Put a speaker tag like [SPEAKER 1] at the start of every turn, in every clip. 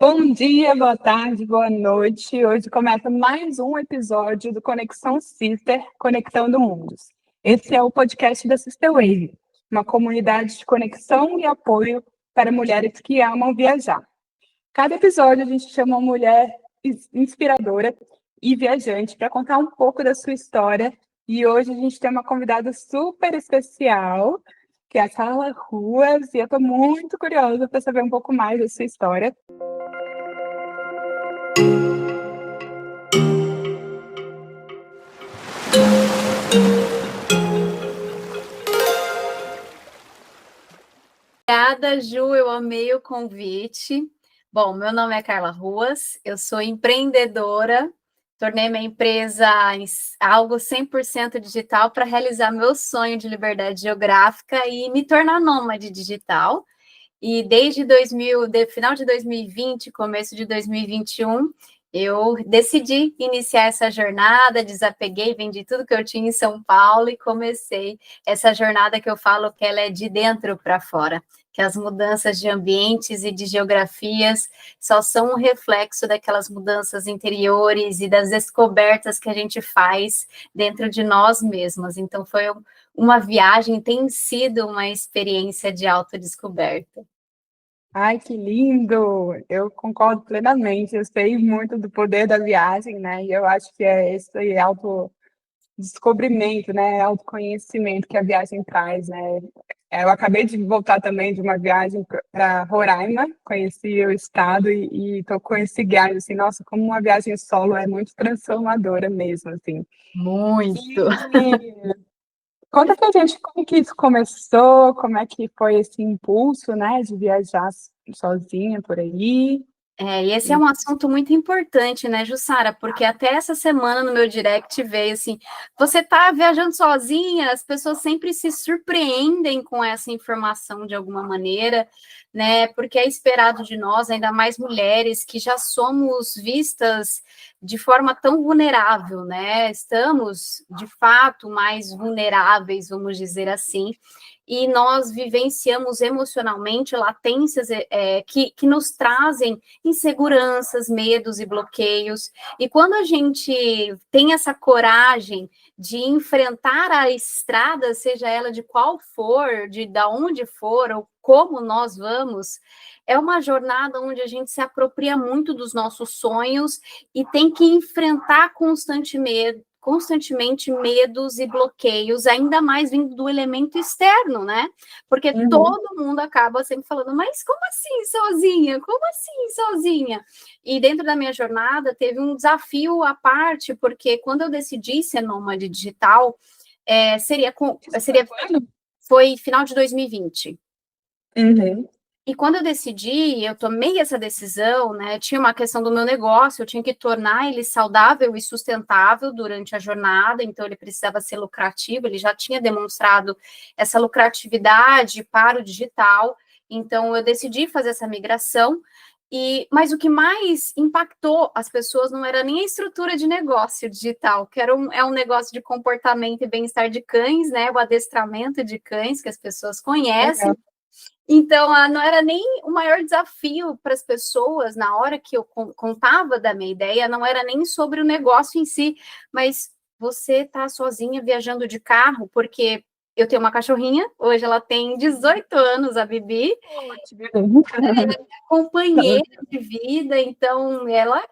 [SPEAKER 1] Bom dia, boa tarde, boa noite. Hoje começa mais um episódio do Conexão Sister, Conectando Mundos. Esse é o podcast da Sister Wave, uma comunidade de conexão e apoio para mulheres que amam viajar. Cada episódio a gente chama uma mulher inspiradora e viajante para contar um pouco da sua história. E hoje a gente tem uma convidada super especial, que é a Carla Ruas, e eu estou muito curiosa para saber um pouco mais da sua história.
[SPEAKER 2] Obrigada, Ju, eu amei o convite. Bom, meu nome é Carla Ruas, eu sou empreendedora, tornei minha empresa algo 100% digital para realizar meu sonho de liberdade geográfica e me tornar nômade digital. E desde final de 2020, começo de 2021, eu decidi iniciar essa jornada, desapeguei, vendi tudo que eu tinha em São Paulo e comecei essa jornada que eu falo que ela é de dentro para fora, que as mudanças de ambientes e de geografias só são um reflexo daquelas mudanças interiores e das descobertas que a gente faz dentro de nós mesmos. Então, foi uma viagem, tem sido uma experiência de autodescoberta.
[SPEAKER 1] Ai, que lindo! Eu concordo plenamente. Eu sei muito do poder da viagem, né? E eu acho que é esse autodescobrimento, né? Autoconhecimento que a viagem traz, né? Eu acabei de voltar também de uma viagem para Roraima, conheci o estado e estou com esse gás, assim, nossa, como uma viagem solo é muito transformadora mesmo, assim.
[SPEAKER 2] Muito!
[SPEAKER 1] E conta pra gente como que isso começou, como é que foi esse impulso, né, de viajar sozinha por aí.
[SPEAKER 2] E esse é um assunto muito importante, né, Jussara? Porque até essa semana no meu direct veio assim: você tá viajando sozinha? As pessoas sempre se surpreendem com essa informação de alguma maneira, né? Porque é esperado de nós, ainda mais mulheres, que já somos vistas de forma tão vulnerável, né? Estamos, de fato, mais vulneráveis, vamos dizer assim. E nós vivenciamos emocionalmente latências que nos trazem inseguranças, medos e bloqueios. E quando a gente tem essa coragem de enfrentar a estrada, seja ela de qual for, de onde for, ou como nós vamos, é uma jornada onde a gente se apropria muito dos nossos sonhos e tem que enfrentar constantemente medos e bloqueios, ainda mais vindo do elemento externo, né? Porque todo mundo acaba sempre falando, mas como assim sozinha? Como assim sozinha? E dentro da minha jornada teve um desafio à parte, porque quando eu decidi ser nômade digital, foi final de 2020.
[SPEAKER 1] Uhum.
[SPEAKER 2] E quando eu tomei essa decisão, né, tinha uma questão do meu negócio, eu tinha que tornar ele saudável e sustentável durante a jornada, então ele precisava ser lucrativo, ele já tinha demonstrado essa lucratividade para o digital, então eu decidi fazer essa migração, mas o que mais impactou as pessoas não era nem a estrutura de negócio digital, que é um negócio de comportamento e bem-estar de cães, né, o adestramento de cães, que as pessoas conhecem.
[SPEAKER 1] Legal.
[SPEAKER 2] Então, não era nem o maior desafio para as pessoas, na hora que eu contava da minha ideia, não era nem sobre o negócio em si, mas você está sozinha viajando de carro, porque eu tenho uma cachorrinha, hoje ela tem 18 anos, a Bibi, companheira de vida, então ela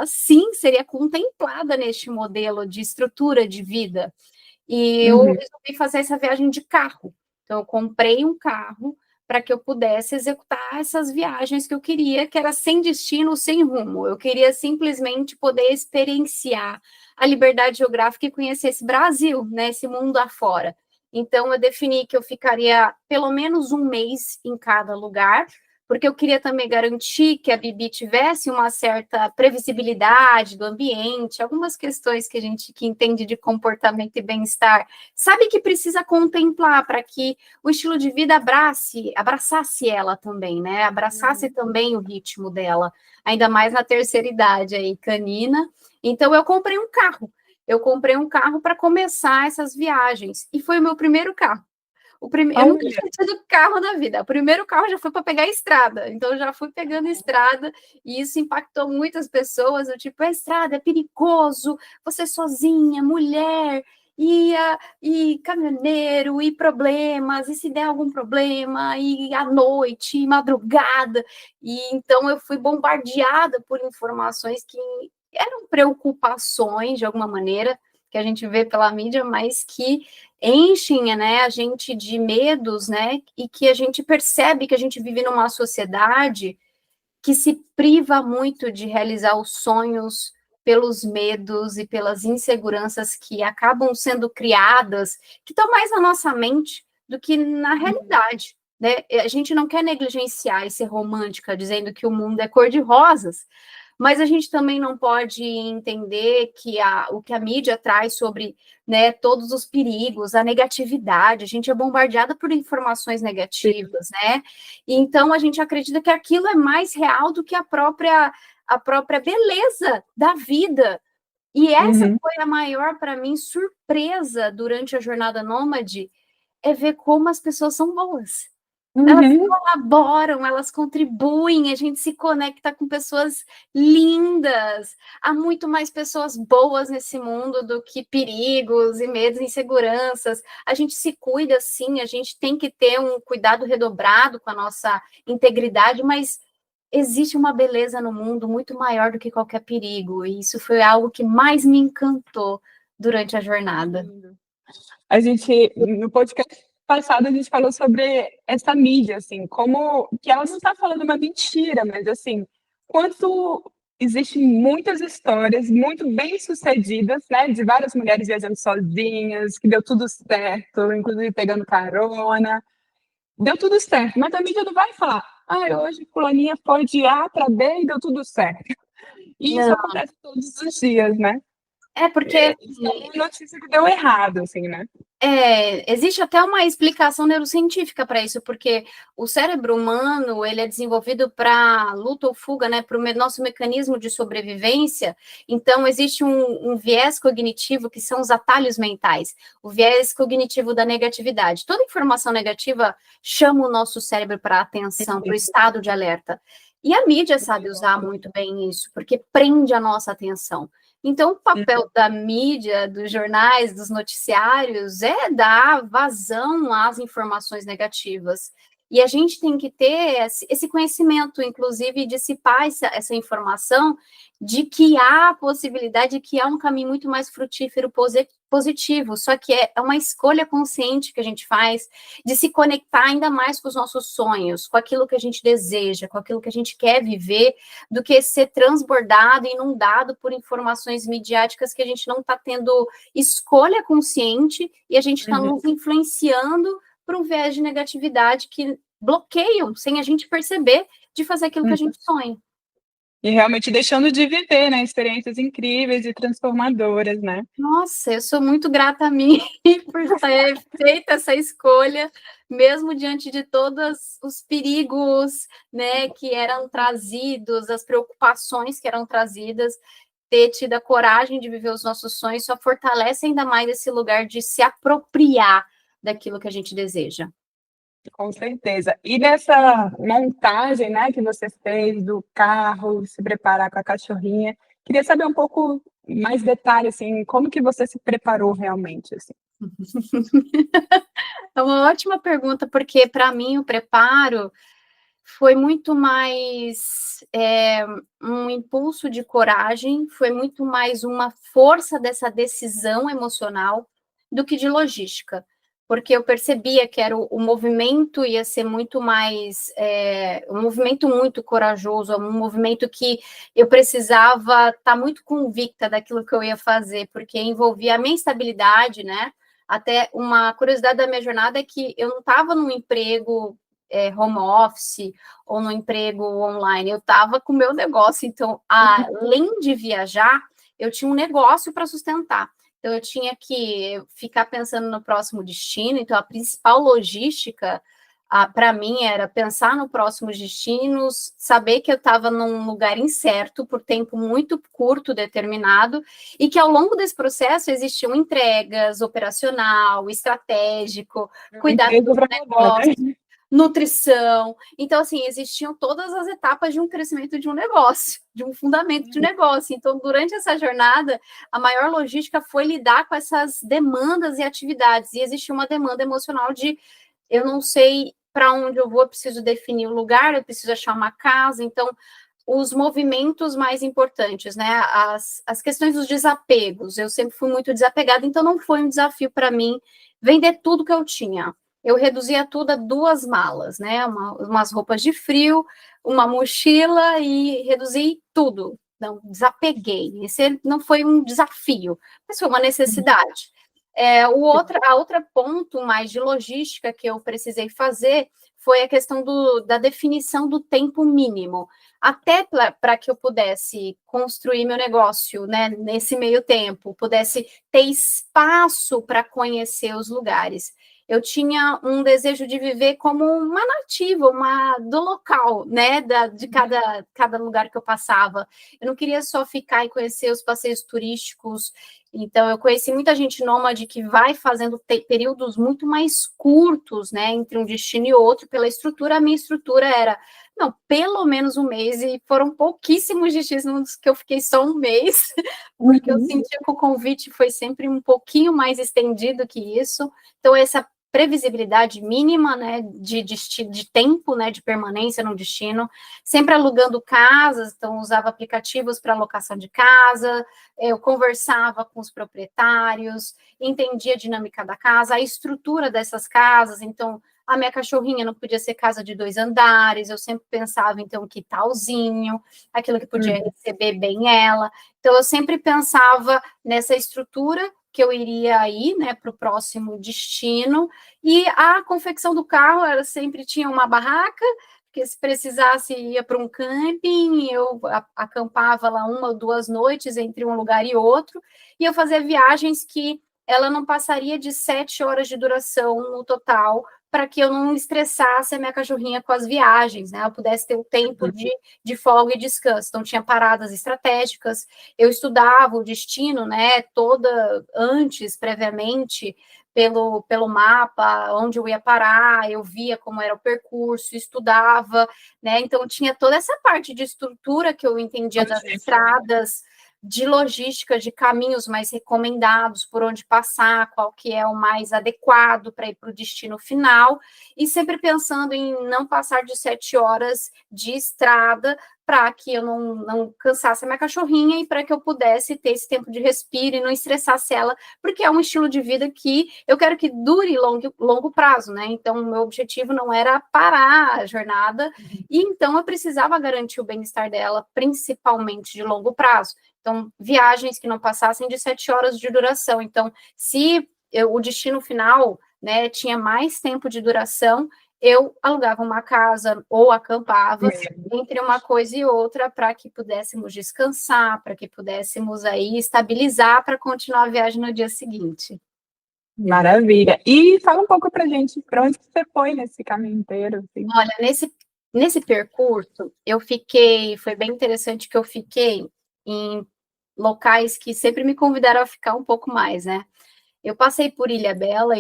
[SPEAKER 2] sim seria contemplada neste modelo de estrutura de vida. E eu resolvi fazer essa viagem de carro. Então, eu comprei um carro para que eu pudesse executar essas viagens que eu queria, que era sem destino, sem rumo. Eu queria simplesmente poder experienciar a liberdade geográfica e conhecer esse Brasil, né, esse mundo afora. Então, eu defini que eu ficaria pelo menos um mês em cada lugar, porque eu queria também garantir que a Bibi tivesse uma certa previsibilidade do ambiente, algumas questões que a gente que entende de comportamento e bem-estar, sabe que precisa contemplar para que o estilo de vida abraçasse ela também, né? Abraçasse também o ritmo dela, ainda mais na terceira idade aí, canina. Então eu comprei um carro. Eu comprei um carro para começar essas viagens e foi o meu primeiro carro. Eu nunca tinha tido carro na vida. O primeiro carro já foi para pegar a estrada. Então, eu já fui pegando a estrada e isso impactou muitas pessoas. Eu, tipo, a estrada é perigoso, você sozinha, mulher, e caminhoneiro, e problemas, e se der algum problema, e à noite, e madrugada. E então, eu fui bombardeada por informações que eram preocupações, de alguma maneira, que a gente vê pela mídia, mas que enchem, né, a gente de medos, né, e que a gente percebe que a gente vive numa sociedade que se priva muito de realizar os sonhos pelos medos e pelas inseguranças que acabam sendo criadas, que estão mais na nossa mente do que na realidade, né? A gente não quer negligenciar e ser romântica, dizendo que o mundo é cor de rosas, mas a gente também não pode entender que o que a mídia traz sobre, né, todos os perigos, a negatividade, a gente é bombardeada por informações negativas, né? Então a gente acredita que aquilo é mais real do que a própria beleza da vida. E essa foi a maior, para mim, surpresa durante a jornada nômade, é ver como as pessoas são boas. Elas colaboram, elas contribuem, a gente se conecta com pessoas lindas. Há muito mais pessoas boas nesse mundo do que perigos e medos e inseguranças. A gente se cuida, sim, a gente tem que ter um cuidado redobrado com a nossa integridade, mas existe uma beleza no mundo muito maior do que qualquer perigo, e isso foi algo que mais me encantou durante a jornada.
[SPEAKER 1] A gente, no podcast passado, a gente falou sobre essa mídia, assim, como que ela não está falando uma mentira, mas, assim, quanto existem muitas histórias muito bem-sucedidas, né, de várias mulheres viajando sozinhas, que deu tudo certo, inclusive pegando carona, deu tudo certo, mas a mídia não vai falar, hoje fulaninha foi de A para B e deu tudo certo. E isso
[SPEAKER 2] Não.
[SPEAKER 1] acontece todos os dias, né?
[SPEAKER 2] É porque
[SPEAKER 1] Isso é uma notícia que deu errado, assim, né?
[SPEAKER 2] existe até uma explicação neurocientífica para isso, porque o cérebro humano ele é desenvolvido para luta ou fuga, né, para o nosso mecanismo de sobrevivência. Então, existe um viés cognitivo que são os atalhos mentais, o viés cognitivo da negatividade. Toda informação negativa chama o nosso cérebro para a atenção, para o estado de alerta. E a mídia sabe usar muito bem isso, porque prende a nossa atenção. Então, o papel da mídia, dos jornais, dos noticiários é dar vazão às informações negativas. E a gente tem que ter esse conhecimento, inclusive, dissipar essa informação de que há a possibilidade, de que há um caminho muito mais frutífero, positivo. Só que é uma escolha consciente que a gente faz de se conectar ainda mais com os nossos sonhos, com aquilo que a gente deseja, com aquilo que a gente quer viver, do que ser transbordado e inundado por informações midiáticas que a gente não está tendo escolha consciente e a gente está nos influenciando para um viés de negatividade que bloqueiam, sem a gente perceber, de fazer aquilo que a gente sonha.
[SPEAKER 1] E realmente deixando de viver, né, experiências incríveis e transformadoras, né?
[SPEAKER 2] Nossa, eu sou muito grata a mim por ter feito essa escolha, mesmo diante de todos os perigos, né, que eram trazidos, as preocupações que eram trazidas, ter tido a coragem de viver os nossos sonhos só fortalece ainda mais esse lugar de se apropriar daquilo que a gente deseja.
[SPEAKER 1] Com certeza. E nessa montagem, né, que você fez do carro, se preparar com a cachorrinha, queria saber um pouco mais detalhe, assim, como que você se preparou realmente, assim?
[SPEAKER 2] É uma ótima pergunta, porque para mim o preparo foi muito mais um impulso de coragem, foi muito mais uma força dessa decisão emocional do que de logística, porque eu percebia que era o movimento ia ser muito mais, um movimento muito corajoso, um movimento que eu precisava estar muito convicta daquilo que eu ia fazer, porque envolvia a minha estabilidade, né? Até uma curiosidade da minha jornada é que eu não estava num emprego home office ou no emprego online, eu estava com o meu negócio, então, além de viajar, eu tinha um negócio para sustentar, então eu tinha que ficar pensando no próximo destino, então a principal logística, Para mim era pensar no próximos destinos, saber que eu estava num lugar incerto por tempo muito curto, determinado, e que ao longo desse processo existiam entregas, operacional, estratégico, cuidar do negócio, nutrição. Então, assim, existiam todas as etapas de um crescimento de um negócio, de um fundamento de negócio. Então, durante essa jornada, a maior logística foi lidar com essas demandas e atividades. E existia uma demanda emocional de eu não sei para onde eu vou, eu preciso definir o lugar, eu preciso achar uma casa. Então, os movimentos mais importantes, né? As questões dos desapegos. Eu sempre fui muito desapegada, então não foi um desafio para mim vender tudo que eu tinha. Eu reduzia tudo a 2 malas, né? Umas roupas de frio, uma mochila e reduzi tudo. Não, desapeguei. Esse não foi um desafio, mas foi uma necessidade. A outra ponto mais de logística que eu precisei fazer foi a questão da definição do tempo mínimo, até para que eu pudesse construir meu negócio, né, nesse meio tempo, pudesse ter espaço para conhecer os lugares. Eu tinha um desejo de viver como uma nativa, uma do local, né, de cada lugar que eu passava. Eu não queria só ficar e conhecer os passeios turísticos. Então, eu conheci muita gente nômade que vai fazendo períodos muito mais curtos, né, entre um destino e outro, pela estrutura. A minha estrutura era, não, pelo menos um mês, e foram pouquíssimos destinos que eu fiquei só um mês, porque eu sentia que o convite foi sempre um pouquinho mais estendido que isso. Então, essa previsibilidade mínima, né, de tempo, né, de permanência no destino, sempre alugando casas, então usava aplicativos para locação de casa, eu conversava com os proprietários, entendia a dinâmica da casa, a estrutura dessas casas, então a minha cachorrinha não podia ser casa de 2 andares, eu sempre pensava, então, que talzinho, aquilo que podia receber bem ela, então eu sempre pensava nessa estrutura que eu iria ir, né, para o próximo destino, e a confecção do carro, ela sempre tinha uma barraca, porque se precisasse ia para um camping, eu acampava lá 1 ou 2 noites entre um lugar e outro, e eu fazia viagens que ela não passaria de 7 horas de duração no total, para que eu não estressasse a minha cachorrinha com as viagens, né? Ela pudesse ter o tempo de folga e descanso. Então, tinha paradas estratégicas, eu estudava o destino, né? Toda antes, previamente, pelo mapa, onde eu ia parar, eu via como era o percurso, estudava, né? Então, tinha toda essa parte de estrutura que eu entendia das estradas, de logística, de caminhos mais recomendados, por onde passar, qual que é o mais adequado para ir para o destino final, e sempre pensando em não passar de 7 horas de estrada, para que eu não cansasse a minha cachorrinha e para que eu pudesse ter esse tempo de respiro e não estressasse ela, porque é um estilo de vida que eu quero que dure longo prazo, né? Então, o meu objetivo não era parar a jornada, e então eu precisava garantir o bem-estar dela, principalmente de longo prazo. Então, viagens que não passassem de 7 horas de duração. Então, se o destino final, né, tinha mais tempo de duração, eu alugava uma casa ou acampava entre uma coisa e outra para que pudéssemos descansar, para que pudéssemos aí estabilizar para continuar a viagem no dia seguinte.
[SPEAKER 1] Maravilha. E fala um pouco para gente, para onde você foi nesse caminho inteiro? Assim?
[SPEAKER 2] Olha, nesse percurso, foi bem interessante que eu fiquei em locais que sempre me convidaram a ficar um pouco mais, né? Eu passei por Ilha Bela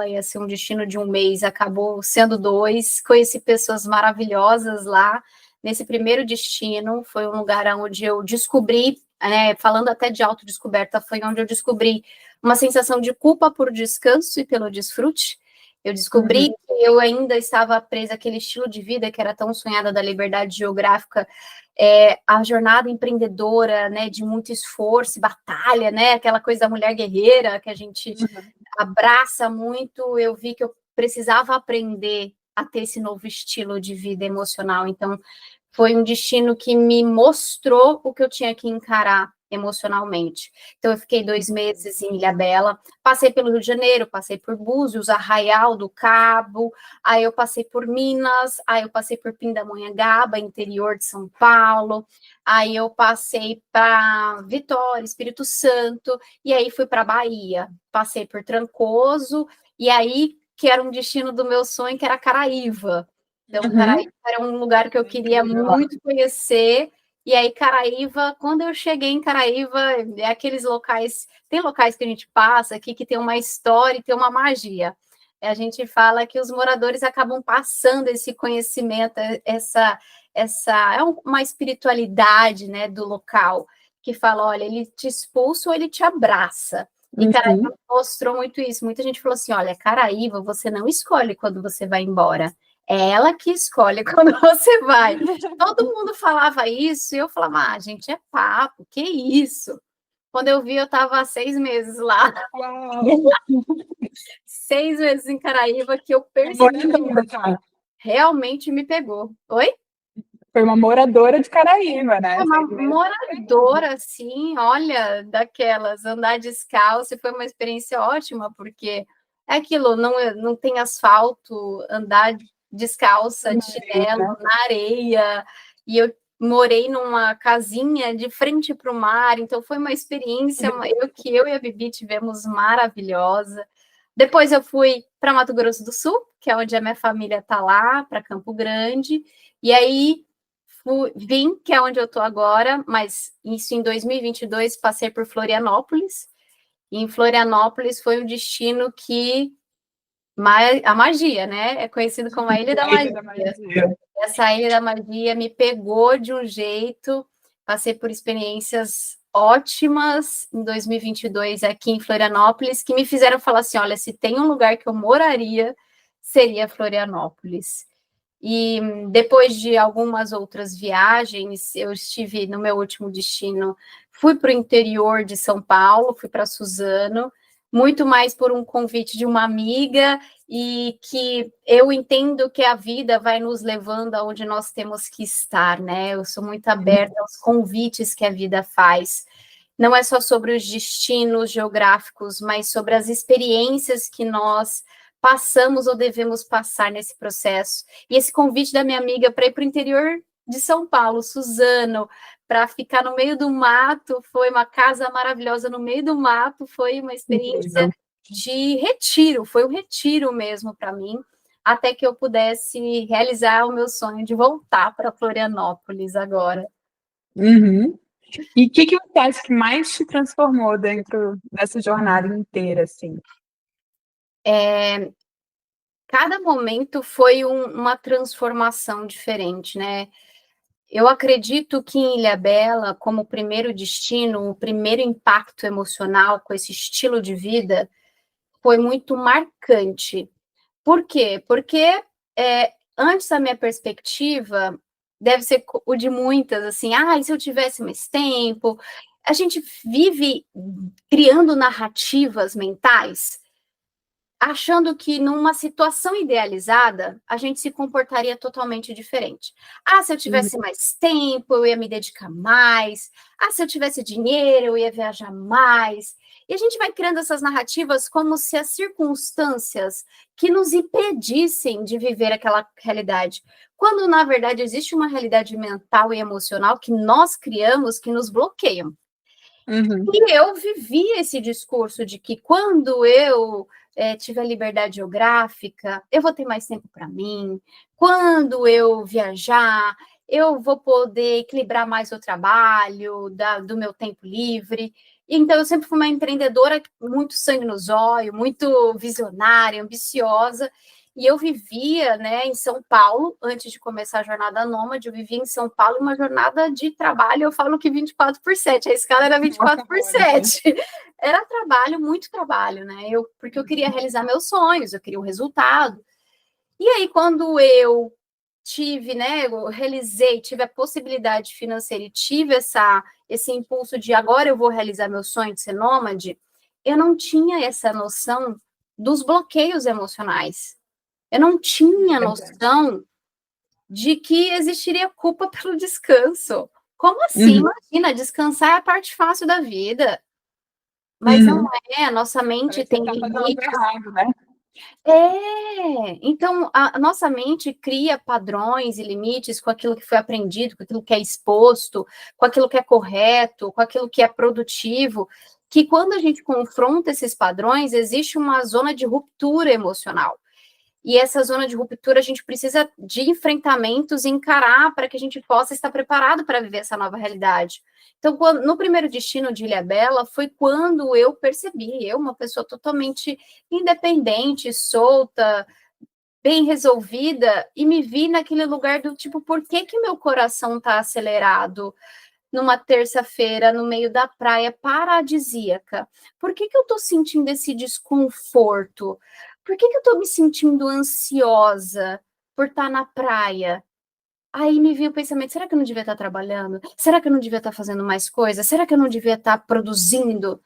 [SPEAKER 2] ia ser um destino de um mês, acabou sendo 2, conheci pessoas maravilhosas lá. Nesse primeiro destino, foi um lugar onde eu descobri, né, falando até de autodescoberta, foi onde eu descobri uma sensação de culpa por descanso e pelo desfrute. Eu descobri que eu ainda estava presa àquele estilo de vida que era tão sonhada da liberdade geográfica, a jornada empreendedora, né, de muito esforço e batalha, né, aquela coisa da mulher guerreira que a gente abraça muito. Eu vi que eu precisava aprender a ter esse novo estilo de vida emocional. Então, foi um destino que me mostrou o que eu tinha que encarar emocionalmente. Então, eu fiquei 2 meses em Ilhabela, passei pelo Rio de Janeiro, passei por Búzios, Arraial do Cabo, aí eu passei por Minas, aí eu passei por Pindamonhangaba, interior de São Paulo, aí eu passei para Vitória, Espírito Santo, e aí fui para Bahia, passei por Trancoso, e aí que era um destino do meu sonho, que era Caraíva. Então, Caraíva era um lugar que eu queria muito conhecer. E aí, Caraíva, quando eu cheguei em Caraíva, é aqueles locais, tem locais que a gente passa aqui que tem uma história e tem uma magia. A gente fala que os moradores acabam passando esse conhecimento, uma espiritualidade, né, do local, que fala, olha, ele te expulsa ou ele te abraça. E Caraíva mostrou muito isso. Muita gente falou assim, olha, Caraíva, você não escolhe quando você vai embora. É ela que escolhe quando você vai. Todo mundo falava isso, e eu falava, gente, é papo, que isso? Quando eu vi, eu estava há 6 meses lá.
[SPEAKER 1] Uau.
[SPEAKER 2] 6 meses em Caraíva, que eu percebi que realmente me pegou. Oi?
[SPEAKER 1] Foi uma moradora de Caraíva, né?
[SPEAKER 2] Uma moradora, assim, olha, daquelas, andar descalço, foi uma experiência ótima, porque é aquilo, não tem asfalto, andar descalça, de chinelo, na areia, e eu morei numa casinha de frente para o mar, então foi uma experiência eu e a Bibi tivemos maravilhosa. Depois eu fui para Mato Grosso do Sul, que é onde a minha família está lá, para Campo Grande, e aí vim, que é onde eu estou agora, mas isso em 2022 passei por Florianópolis, e em Florianópolis foi um destino que a magia, né? É conhecido como a Ilha da Magia. Essa Ilha da Magia me pegou de um jeito, passei por experiências ótimas em 2022 aqui em Florianópolis, que me fizeram falar assim, olha, se tem um lugar que eu moraria, seria Florianópolis. E depois de algumas outras viagens, eu estive no meu último destino, fui para o interior de São Paulo, fui para Suzano, muito mais por um convite de uma amiga, e que eu entendo que a vida vai nos levando aonde nós temos que estar, né? Eu sou muito aberta aos convites que a vida faz. Não é só sobre os destinos geográficos, mas sobre as experiências que nós passamos ou devemos passar nesse processo. E esse convite da minha amiga para ir para o interior de São Paulo, Suzano, para ficar no meio do mato, foi uma casa maravilhosa no meio do mato, foi uma experiência de retiro, foi um retiro mesmo para mim, até que eu pudesse realizar o meu sonho de voltar para Florianópolis agora.
[SPEAKER 1] E o que você acha que mais te transformou dentro dessa jornada inteira, assim?
[SPEAKER 2] Cada momento foi uma transformação diferente, né? Eu acredito que em Ilhabela, como primeiro destino, o primeiro impacto emocional com esse estilo de vida foi muito marcante. Por quê? Porque antes da minha perspectiva, deve ser o de muitas, assim, e se eu tivesse mais tempo? A gente vive criando narrativas mentais, achando que numa situação idealizada, a gente se comportaria totalmente diferente. Se eu tivesse mais tempo, eu ia me dedicar mais. Se eu tivesse dinheiro, eu ia viajar mais. E a gente vai criando essas narrativas como se as circunstâncias que nos impedissem de viver aquela realidade, quando, na verdade, existe uma realidade mental e emocional que nós criamos que nos bloqueiam. E eu vivi esse discurso de que quando eu tiver liberdade geográfica, eu vou ter mais tempo para mim. Quando eu viajar, eu vou poder equilibrar mais o trabalho, do meu tempo livre. Então, eu sempre fui uma empreendedora muito sangue no zóio, muito visionária, ambiciosa. E eu vivia, né, em São Paulo, antes de começar a jornada nômade, eu vivia em São Paulo uma jornada de trabalho, eu falo que 24/7, a escala era 24/7. Era trabalho, muito trabalho, né? Porque eu queria realizar meus sonhos, eu queria o resultado. E aí, quando eu tive, né, eu realizei, tive a possibilidade financeira e tive esse impulso de agora eu vou realizar meu sonho de ser nômade, eu não tinha essa noção dos bloqueios emocionais. Eu não tinha noção de que existiria culpa pelo descanso. Como assim? Imagina, descansar é a parte fácil da vida. Mas não é, a nossa mente tem limites.
[SPEAKER 1] Né?
[SPEAKER 2] Então a nossa mente cria padrões e limites com aquilo que foi aprendido, com aquilo que é exposto, com aquilo que é correto, com aquilo que é produtivo, que quando a gente confronta esses padrões, existe uma zona de ruptura emocional. E essa zona de ruptura, a gente precisa de enfrentamentos e encarar para que a gente possa estar preparado para viver essa nova realidade. Então, no primeiro destino de Ilhabela, foi quando eu percebi, eu, uma pessoa totalmente independente, solta, bem resolvida, e me vi naquele lugar do tipo, por que que meu coração está acelerado numa terça-feira no meio da praia paradisíaca? Por que que eu estou sentindo esse desconforto? Por que que eu estou me sentindo ansiosa por estar na praia? Aí me veio o pensamento, será que eu não devia estar trabalhando? Será que eu não devia estar fazendo mais coisas? Será que eu não devia estar produzindo?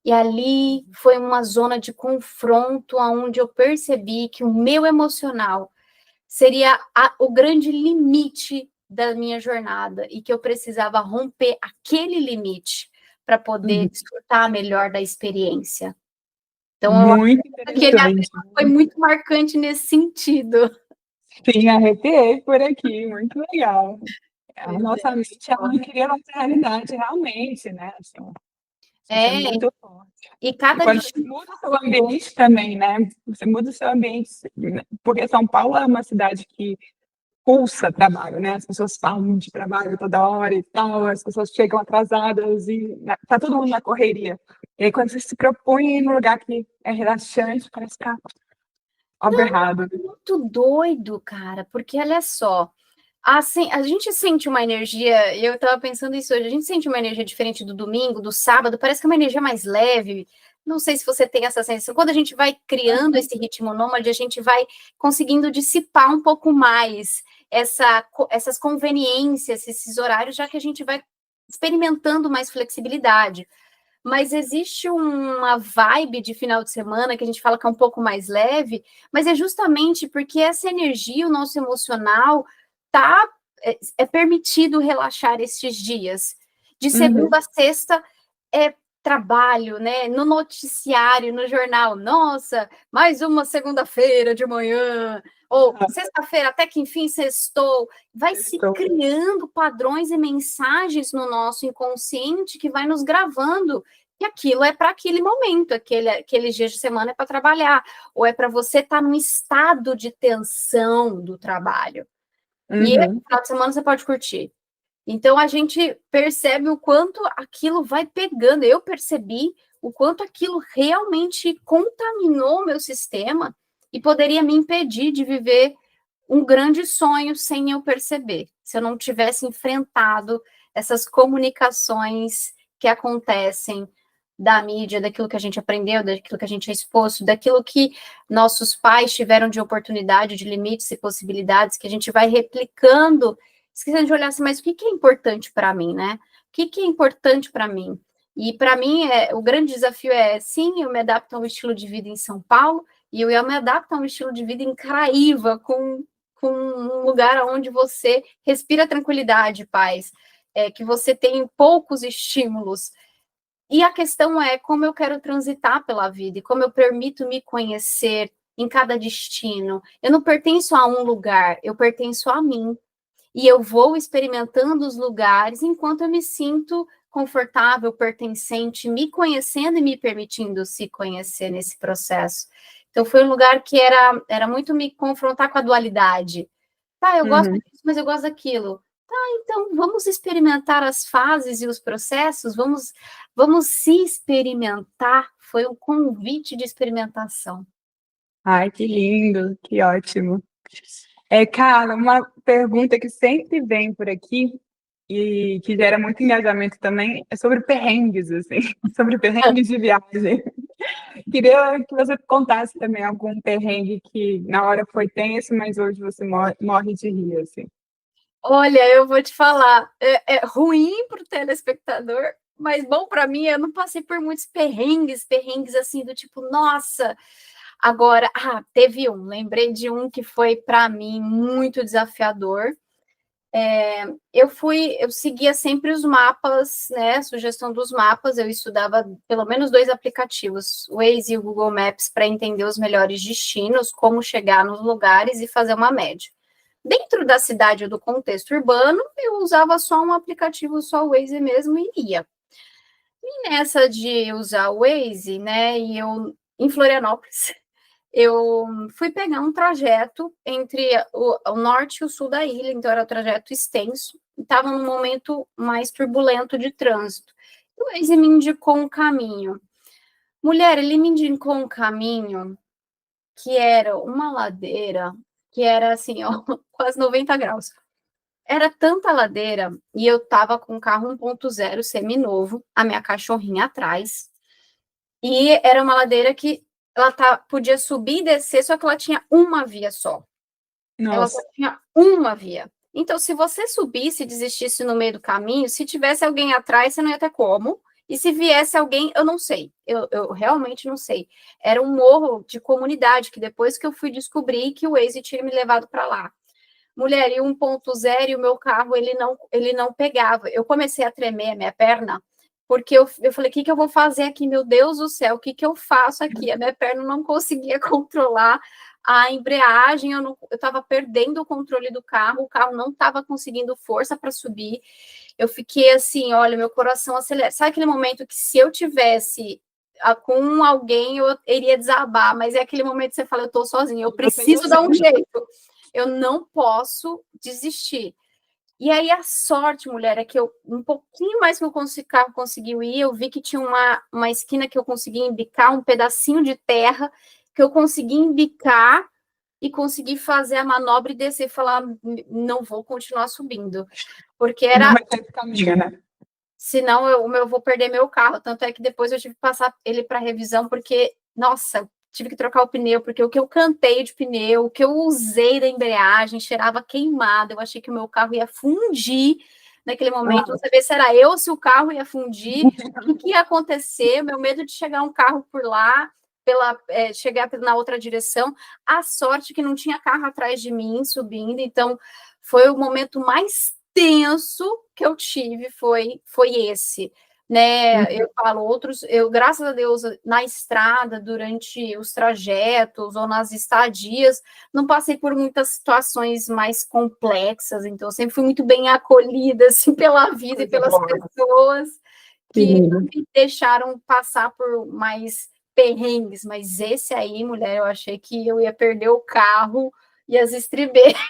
[SPEAKER 2] E ali foi uma zona de confronto onde eu percebi que o meu emocional seria o grande limite da minha jornada e que eu precisava romper aquele limite para poder desfrutar melhor da experiência. Então, eu
[SPEAKER 1] Muito
[SPEAKER 2] acho que ele
[SPEAKER 1] interessante.
[SPEAKER 2] foi muito marcante nesse sentido.
[SPEAKER 1] Sim, arrepiei por aqui, muito legal. A
[SPEAKER 2] Pois
[SPEAKER 1] nossa
[SPEAKER 2] é.
[SPEAKER 1] mente, ela não cria nossa realidade realmente, né, assim, isso é
[SPEAKER 2] É,
[SPEAKER 1] muito forte.
[SPEAKER 2] e
[SPEAKER 1] E
[SPEAKER 2] cada
[SPEAKER 1] quando você muda o seu ambiente também, né, você muda o seu ambiente, porque São Paulo é uma cidade que pulsa trabalho, né, as pessoas falam de trabalho toda hora e tal, as pessoas chegam atrasadas e tá todo mundo na correria. E aí quando você se propõe em um lugar que é relaxante, parece que tá algo errado.
[SPEAKER 2] muito doido, cara, porque olha só, assim, a gente sente uma energia, eu estava pensando isso hoje, a gente sente uma energia diferente do domingo, do sábado, parece que é uma energia mais leve. Não sei se você tem essa sensação. Quando a gente vai criando esse ritmo nômade, a gente vai conseguindo dissipar um pouco mais essas conveniências, esses horários, já que a gente vai experimentando mais flexibilidade. Mas existe uma vibe de final de semana que a gente fala que é um pouco mais leve, mas é justamente porque essa energia, o nosso emocional, tá é permitido relaxar estes dias. De segunda a sexta é trabalho, né? No noticiário, no jornal, nossa, mais uma segunda-feira de manhã, ou sexta-feira, até que enfim sextou. Vai se criando padrões e mensagens no nosso inconsciente que vai nos gravando que aquilo é para aquele momento, aqueles dias de semana é para trabalhar, ou é para você estar num estado de tensão do trabalho. E no final de semana você pode curtir. Então a gente percebe o quanto aquilo vai pegando. Eu percebi o quanto aquilo realmente contaminou o meu sistema e poderia me impedir de viver um grande sonho sem eu perceber, se eu não tivesse enfrentado essas comunicações que acontecem da mídia, daquilo que a gente aprendeu, daquilo que a gente é exposto, daquilo que nossos pais tiveram de oportunidade, de limites e possibilidades, que a gente vai replicando, esquecendo de olhar assim, mas o que é importante para mim, né? O que é importante para mim? E para mim, o grande desafio é, sim, eu me adapto a um estilo de vida em São Paulo, e eu me adapto a um estilo de vida em Caraíva, com um lugar onde você respira tranquilidade, paz, que você tem poucos estímulos. E a questão é como eu quero transitar pela vida e como eu permito me conhecer em cada destino. Eu não pertenço a um lugar, eu pertenço a mim. E eu vou experimentando os lugares enquanto eu me sinto confortável, pertencente, me conhecendo e me permitindo se conhecer nesse processo. Então, foi um lugar que era muito me confrontar com a dualidade. Tá, eu gosto disso, mas eu gosto daquilo. Tá, então vamos experimentar as fases e os processos, vamos se experimentar. Foi um convite de experimentação.
[SPEAKER 1] Ai, que lindo, que ótimo. Cara, uma pergunta que sempre vem por aqui e que gera muito engajamento também é sobre perrengues, assim, sobre perrengues de viagem. Queria que você contasse também algum perrengue que na hora foi tenso, mas hoje você morre de rir, assim.
[SPEAKER 2] Olha, eu vou te falar, é ruim para o telespectador, mas bom para mim, eu não passei por muitos perrengues assim, do tipo, nossa. Agora, teve lembrei de um que foi para mim muito desafiador. Eu seguia sempre os mapas, né? A sugestão dos mapas, eu estudava pelo menos 2 aplicativos, o Waze e o Google Maps, para entender os melhores destinos, como chegar nos lugares e fazer uma média. Dentro da cidade ou do contexto urbano, eu usava só um aplicativo, só o Waze mesmo, e ia. E nessa de usar o Waze, né, e eu em Florianópolis, eu fui pegar um trajeto entre o norte e o sul da ilha, então era um trajeto extenso, e estava num momento mais turbulento de trânsito. E o Waze me indicou um caminho. Mulher, ele me indicou um caminho que era uma ladeira, que era assim, ó, quase 90 graus. Era tanta ladeira, e eu tava com um carro 1.0 seminovo, a minha cachorrinha atrás, e era uma ladeira que ela podia subir e descer, só que ela tinha uma via só. Ela só
[SPEAKER 1] Nossa,
[SPEAKER 2] tinha uma via. Então, se você subisse e desistisse no meio do caminho, se tivesse alguém atrás, você não ia ter como. E se viesse alguém, eu não sei. Eu realmente não sei. Era um morro de comunidade, que depois que eu fui descobrir que o Waze tinha me levado para lá. Mulher, e 1.0 e o meu carro, ele não pegava. Eu comecei a tremer a minha perna, porque eu falei, o que eu vou fazer aqui? Meu Deus do céu, o que eu faço aqui? A minha perna não conseguia controlar a embreagem, eu estava perdendo o controle do carro, o carro não estava conseguindo força para subir. Eu fiquei assim, olha, meu coração acelera. Sabe aquele momento que se eu tivesse com alguém, eu iria desabar, mas é aquele momento que você fala, eu estou sozinha, eu preciso dar um jeito. Eu não posso desistir. E aí a sorte, mulher, é que eu, um pouquinho mais que o carro conseguiu ir, eu vi que tinha uma esquina que eu consegui embicar, um pedacinho de terra que eu consegui embicar e consegui fazer a manobra e descer e falar, não vou continuar subindo. Porque
[SPEAKER 1] não
[SPEAKER 2] era,
[SPEAKER 1] vai ter esse caminho, né?
[SPEAKER 2] senão eu vou perder meu carro. Tanto é que depois eu tive que passar ele para revisão, porque, nossa, tive que trocar o pneu, porque o que eu cantei de pneu, o que eu usei da embreagem, cheirava queimado, eu achei que o meu carro ia fundir naquele momento, não sabia se era eu ou se o carro ia fundir, o que ia acontecer, meu medo de chegar um carro por lá, chegar na outra direção, a sorte que não tinha carro atrás de mim subindo, então foi o momento mais tenso que eu tive, foi esse, né? Eu falo outros, graças a Deus, na estrada, durante os trajetos ou nas estadias, não passei por muitas situações mais complexas, então eu sempre fui muito bem acolhida assim pela vida e pelas pessoas que não me deixaram passar por mais perrengues, mas esse aí, mulher, eu achei que eu ia perder o carro e as estribeiras.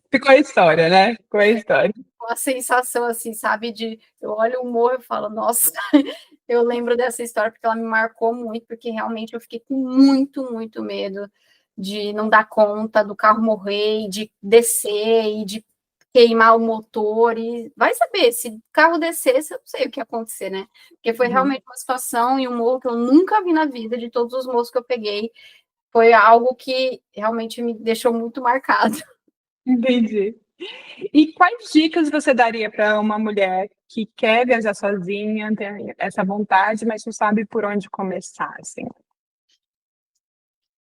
[SPEAKER 1] Ficou a história, né? Ficou a história.
[SPEAKER 2] A sensação, assim, sabe, eu olho o morro e falo, nossa, eu lembro dessa história porque ela me marcou muito, porque realmente eu fiquei com muito, muito medo de não dar conta do carro morrer, e de descer, e de queimar o motor, e vai saber, se o carro descesse, eu não sei o que ia acontecer, né? Porque foi realmente uma situação e um morro que eu nunca vi na vida, de todos os morros que eu peguei, foi algo que realmente me deixou muito marcado.
[SPEAKER 1] Entendi. E quais dicas você daria para uma mulher que quer viajar sozinha, tem essa vontade, mas não sabe por onde começar, assim?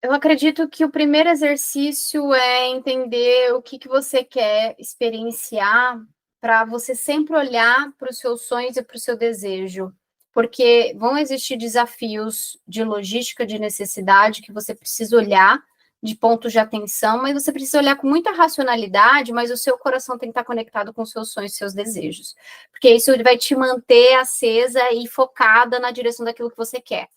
[SPEAKER 2] Eu acredito que o primeiro exercício é entender o que você quer experienciar, para você sempre olhar para os seus sonhos e para o seu desejo, porque vão existir desafios de logística, de necessidade, que você precisa olhar de pontos de atenção, mas você precisa olhar com muita racionalidade, mas o seu coração tem que estar conectado com os seus sonhos e seus desejos, porque isso vai te manter acesa e focada na direção daquilo que você quer.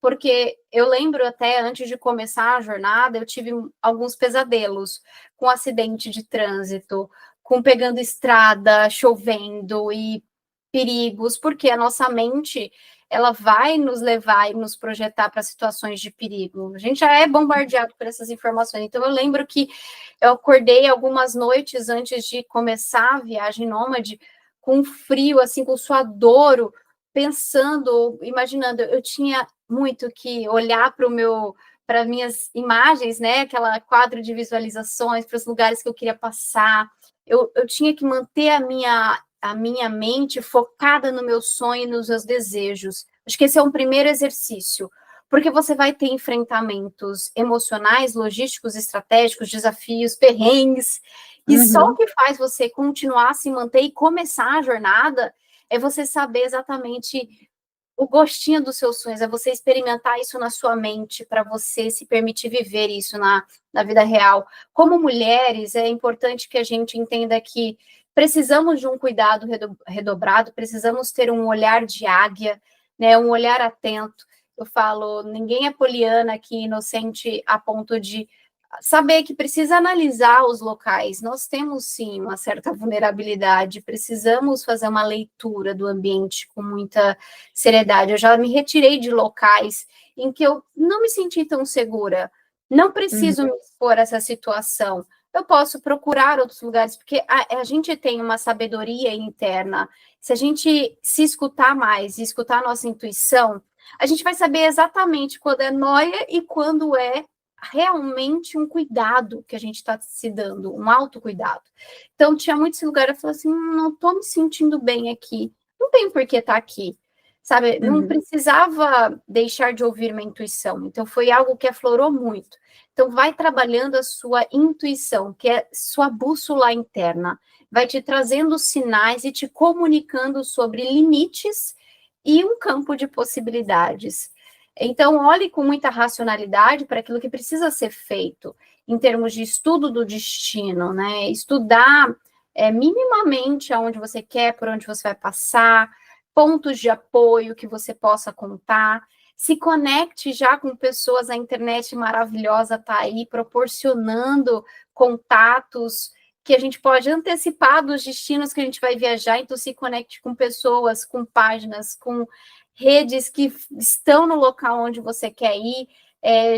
[SPEAKER 2] Porque eu lembro até antes de começar a jornada, eu tive alguns pesadelos com acidente de trânsito, com pegando estrada, chovendo e perigos, porque a nossa mente ela vai nos levar e nos projetar para situações de perigo. A gente já é bombardeado por essas informações. Então eu lembro que eu acordei algumas noites antes de começar a viagem nômade com frio, assim, com suadouro, pensando, imaginando, eu tinha muito que olhar para minhas imagens, né? Aquela quadro de visualizações, para os lugares que eu queria passar. Eu tinha que manter a minha mente focada no meu sonho e nos meus desejos. Acho que esse é um primeiro exercício, porque você vai ter enfrentamentos emocionais, logísticos, estratégicos, desafios, perrengues, e só o que faz você continuar a se manter e começar a jornada é você saber exatamente o gostinho dos seus sonhos, é você experimentar isso na sua mente, para você se permitir viver isso na vida real. Como mulheres, é importante que a gente entenda que precisamos de um cuidado redobrado, precisamos ter um olhar de águia, né, um olhar atento. eu falo, ninguém é poliana aqui, inocente a ponto de saber que precisa analisar os locais. Nós temos, sim, uma certa vulnerabilidade, precisamos fazer uma leitura do ambiente com muita seriedade. Eu já me retirei de locais em que eu não me senti tão segura. Não preciso me expor a essa situação. Eu posso procurar outros lugares, porque a gente tem uma sabedoria interna. Se a gente se escutar mais, e escutar a nossa intuição, a gente vai saber exatamente quando é nóia e quando é realmente um cuidado que a gente está se dando, um autocuidado. Então, tinha muitos lugares, eu falei assim, não estou me sentindo bem aqui, não tem por que estar aqui, sabe? Não precisava deixar de ouvir minha intuição, então foi algo que aflorou muito. Então, vai trabalhando a sua intuição, que é sua bússola interna, vai te trazendo sinais e te comunicando sobre limites e um campo de possibilidades. Então, olhe com muita racionalidade para aquilo que precisa ser feito, em termos de estudo do destino, né? Estudar minimamente aonde você quer, por onde você vai passar, pontos de apoio que você possa contar. Se conecte já com pessoas, a internet maravilhosa está aí, proporcionando contatos que a gente pode antecipar dos destinos que a gente vai viajar, então se conecte com pessoas, com páginas, com redes que estão no local onde você quer ir,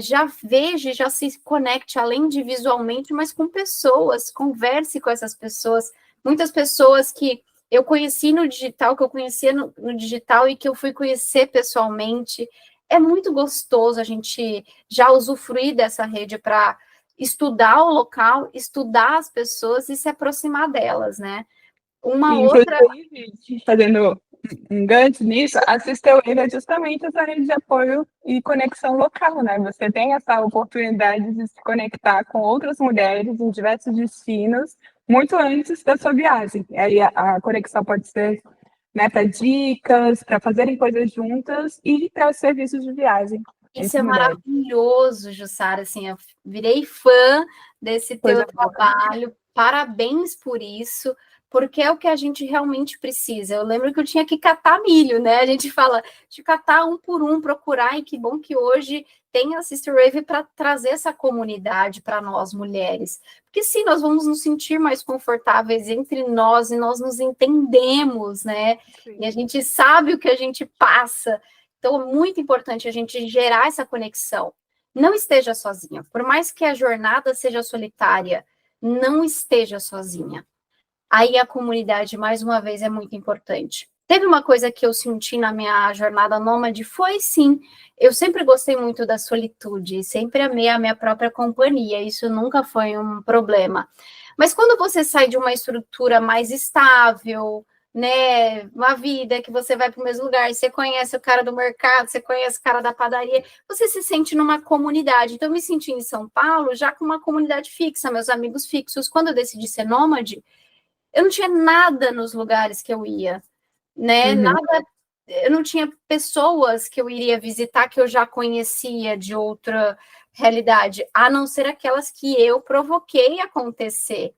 [SPEAKER 2] já veja, já se conecte além de visualmente, mas com pessoas, converse com essas pessoas, muitas pessoas que eu conheci no digital, que eu conhecia no digital e que eu fui conhecer pessoalmente, é muito gostoso a gente já usufruir dessa rede para estudar o local, estudar as pessoas e se aproximar delas, né? Uma outra...
[SPEAKER 1] Inclusive, fazendo um gancho nisso, a Sisterwave é justamente essa rede de apoio e conexão local, né? Você tem essa oportunidade de se conectar com outras mulheres em diversos destinos muito antes da sua viagem. E aí a conexão pode ser, né, para dicas, para fazerem coisas juntas e para os serviços de viagem.
[SPEAKER 2] Isso é maravilhoso, Jussara, assim, eu virei fã desse teu trabalho, parabéns por isso, porque é o que a gente realmente precisa. Eu lembro que eu tinha que catar milho, né? A gente fala de catar um por um, procurar, e que bom que hoje tem a Sisterwave para trazer essa comunidade para nós, mulheres. Porque sim, nós vamos nos sentir mais confortáveis entre nós, e nós nos entendemos, né? Sim. E a gente sabe o que a gente passa. Então, é muito importante a gente gerar essa conexão. Não esteja sozinha. Por mais que a jornada seja solitária, não esteja sozinha. Aí a comunidade, mais uma vez, é muito importante. Teve uma coisa que eu senti na minha jornada nômade, foi sim, eu sempre gostei muito da solitude, sempre amei a minha própria companhia, isso nunca foi um problema. Mas quando você sai de uma estrutura mais estável, né, uma vida que você vai para o mesmo lugar, você conhece o cara do mercado, você conhece o cara da padaria, você se sente numa comunidade. Então, eu me senti em São Paulo já com uma comunidade fixa, meus amigos fixos. Quando eu decidi ser nômade, eu não tinha nada nos lugares que eu ia, né, nada, eu não tinha pessoas que eu iria visitar que eu já conhecia de outra realidade, a não ser aquelas que eu provoquei acontecer.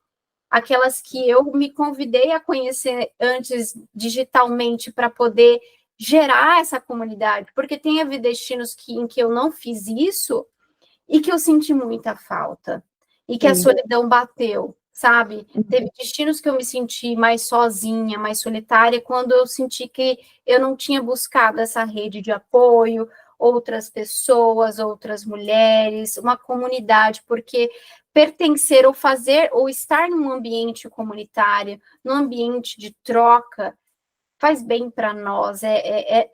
[SPEAKER 2] Aquelas que eu me convidei a conhecer antes digitalmente para poder gerar essa comunidade, porque tem havido destinos em que eu não fiz isso e que eu senti muita falta, e que a solidão bateu, sabe? Teve destinos que eu me senti mais sozinha, mais solitária, quando eu senti que eu não tinha buscado essa rede de apoio, outras pessoas, outras mulheres, uma comunidade, porque pertencer ou fazer ou estar num ambiente comunitário, num ambiente de troca, faz bem para nós, é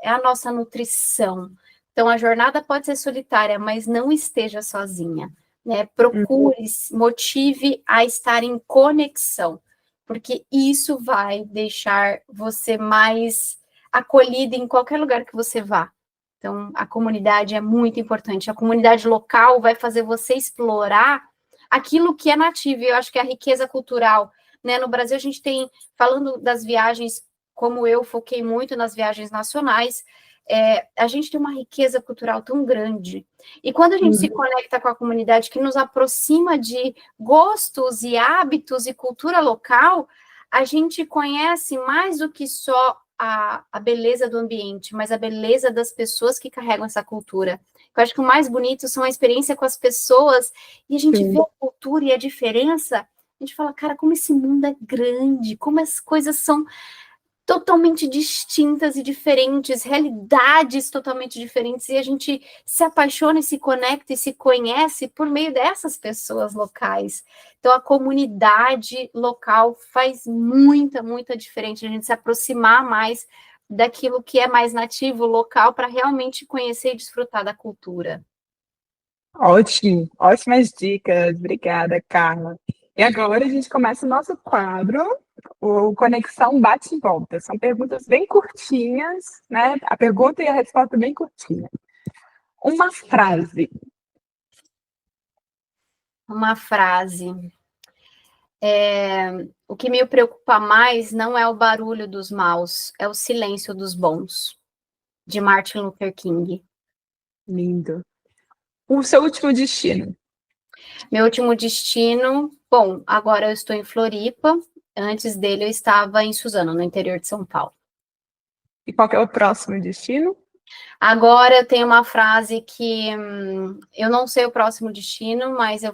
[SPEAKER 2] a nossa nutrição. Então, a jornada pode ser solitária, mas não esteja sozinha, né? Procure, motive a estar em conexão, porque isso vai deixar você mais acolhida em qualquer lugar que você vá. Então, a comunidade é muito importante. A comunidade local vai fazer você explorar aquilo que é nativo. Eu acho que a riqueza cultural, né? No Brasil, a gente tem, falando das viagens, como eu foquei muito nas viagens nacionais, a gente tem uma riqueza cultural tão grande. E quando a gente se conecta com a comunidade que nos aproxima de gostos e hábitos e cultura local, a gente conhece mais do que só a beleza do ambiente, mas a beleza das pessoas que carregam essa cultura. Eu acho que o mais bonito são a experiência com as pessoas, e a gente vê a cultura e a diferença, a gente fala, cara, como esse mundo é grande, como as coisas são totalmente distintas e diferentes, realidades totalmente diferentes, e a gente se apaixona e se conecta e se conhece por meio dessas pessoas locais. Então, a comunidade local faz muita diferença, a gente se aproximar mais daquilo que é mais nativo, local, para realmente conhecer e desfrutar da cultura.
[SPEAKER 1] Ótimo, ótimas dicas. Obrigada, Carla. E agora a gente começa o nosso quadro, o Conexão Bate e Volta. São perguntas bem curtinhas, né? A pergunta e a resposta bem curtinha. Uma frase.
[SPEAKER 2] Uma frase. O que me preocupa mais não é o barulho dos maus, é o silêncio dos bons, de Martin Luther King.
[SPEAKER 1] Lindo. O seu último destino.
[SPEAKER 2] Meu último destino, bom, agora eu estou em Floripa, antes dele eu estava em Suzano, no interior de São Paulo.
[SPEAKER 1] E qual que é o próximo destino?
[SPEAKER 2] Agora eu tenho uma frase que eu não sei o próximo destino, mas eu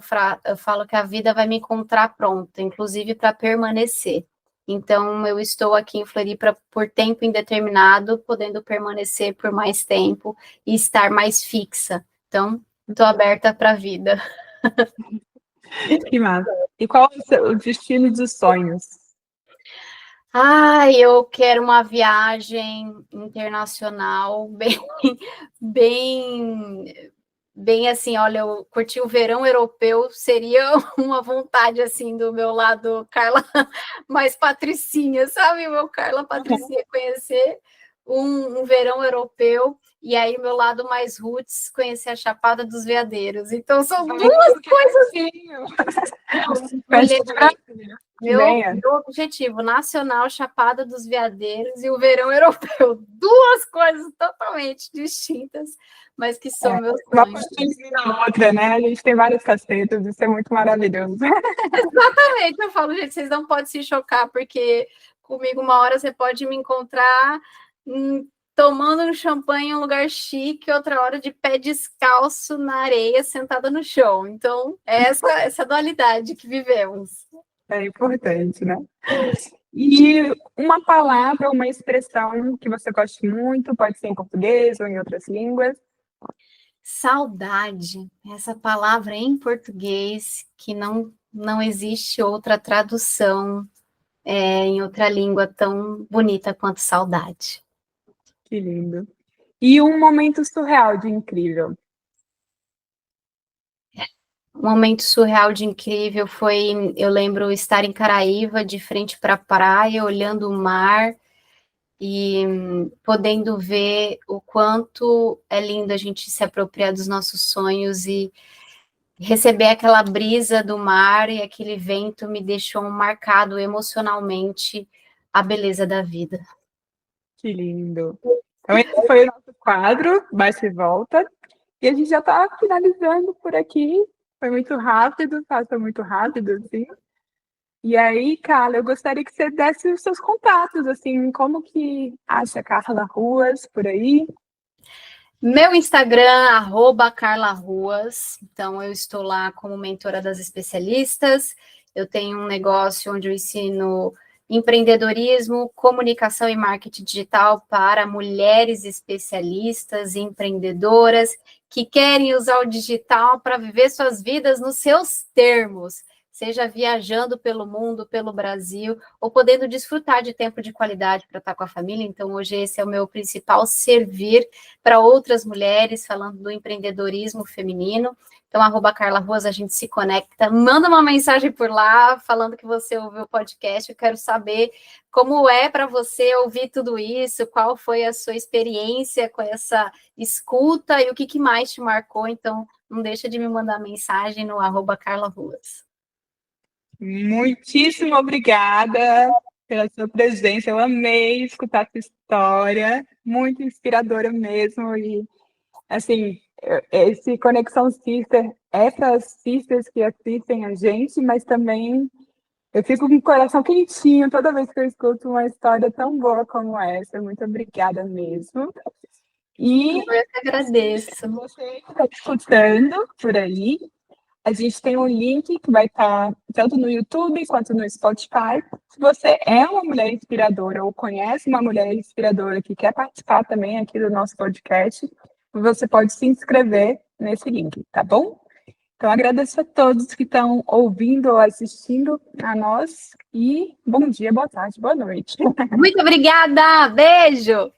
[SPEAKER 2] falo que a vida vai me encontrar pronta, inclusive para permanecer. Então, eu estou aqui em Floripa por tempo indeterminado, podendo permanecer por mais tempo e estar mais fixa. Então, estou aberta para a vida.
[SPEAKER 1] Que massa. E qual é o seu destino dos sonhos?
[SPEAKER 2] Eu quero uma viagem internacional bem, bem assim, olha, eu curti o verão europeu, seria uma vontade, assim, do meu lado, Carla, mais patricinha, sabe, meu Carla Patricinha, conhecer um verão europeu, e aí meu lado mais roots, conhecer a Chapada dos Veadeiros. Então, são duas coisas. Meu objetivo nacional, Chapada dos Veadeiros, e o verão europeu. Duas coisas totalmente distintas, mas que são meus sonhos.
[SPEAKER 1] Uma outra, né? A gente tem várias facetas, isso é muito maravilhoso.
[SPEAKER 2] Exatamente, eu falo, gente, vocês não podem se chocar, porque comigo uma hora você pode me encontrar tomando um champanhe em um lugar chique, outra hora de pé descalço na areia, sentada no chão. Então, essa dualidade que vivemos.
[SPEAKER 1] É importante, né? E uma palavra, uma expressão que você goste muito, pode ser em português ou em outras línguas.
[SPEAKER 2] Saudade, essa palavra em português que não existe outra tradução em outra língua tão bonita quanto saudade.
[SPEAKER 1] Que lindo. E um momento surreal de incrível.
[SPEAKER 2] Um momento surreal de incrível foi, eu lembro, estar em Caraíva, de frente para a praia, olhando o mar e podendo ver o quanto é lindo a gente se apropriar dos nossos sonhos e receber aquela brisa do mar e aquele vento me deixou marcado emocionalmente a beleza da vida.
[SPEAKER 1] Que lindo. Então, esse foi o nosso quadro, Bate e Volta. E a gente já está finalizando por aqui. Foi muito rápido, passou muito rápido, assim. E aí, Carla, eu gostaria que você desse os seus contatos, assim, como que acha Carla Ruas por aí?
[SPEAKER 2] Meu Instagram, @carlaruas. Então, eu estou lá como mentora das especialistas. Eu tenho um negócio onde eu ensino empreendedorismo, comunicação e marketing digital para mulheres especialistas e empreendedoras que querem usar o digital para viver suas vidas nos seus termos, seja viajando pelo mundo, pelo Brasil, ou podendo desfrutar de tempo de qualidade para estar com a família. Então, hoje esse é o meu principal servir para outras mulheres, falando do empreendedorismo feminino. Então, @Carla Ruas, a gente se conecta. Manda uma mensagem por lá, falando que você ouviu o podcast. Eu quero saber como é para você ouvir tudo isso, qual foi a sua experiência com essa escuta e o que mais te marcou. Então, não deixa de me mandar mensagem no @Carla Ruas.
[SPEAKER 1] Muitíssimo obrigada pela sua presença. Eu amei escutar sua história, muito inspiradora mesmo. E, assim, esse Conexão Sister é para as sisters que assistem a gente, mas também Eu fico com o coração quentinho toda vez que eu escuto uma história tão boa como essa. Muito obrigada mesmo. E
[SPEAKER 2] Eu que agradeço.
[SPEAKER 1] você que está escutando por aí, a gente tem um link que vai estar tanto no YouTube quanto no Spotify. Se você é uma mulher inspiradora ou conhece uma mulher inspiradora que quer participar também aqui do nosso podcast, você pode se inscrever nesse link, tá bom? Então, agradeço a todos que estão ouvindo ou assistindo a nós e bom dia, boa tarde, boa noite.
[SPEAKER 2] Muito obrigada! Beijo!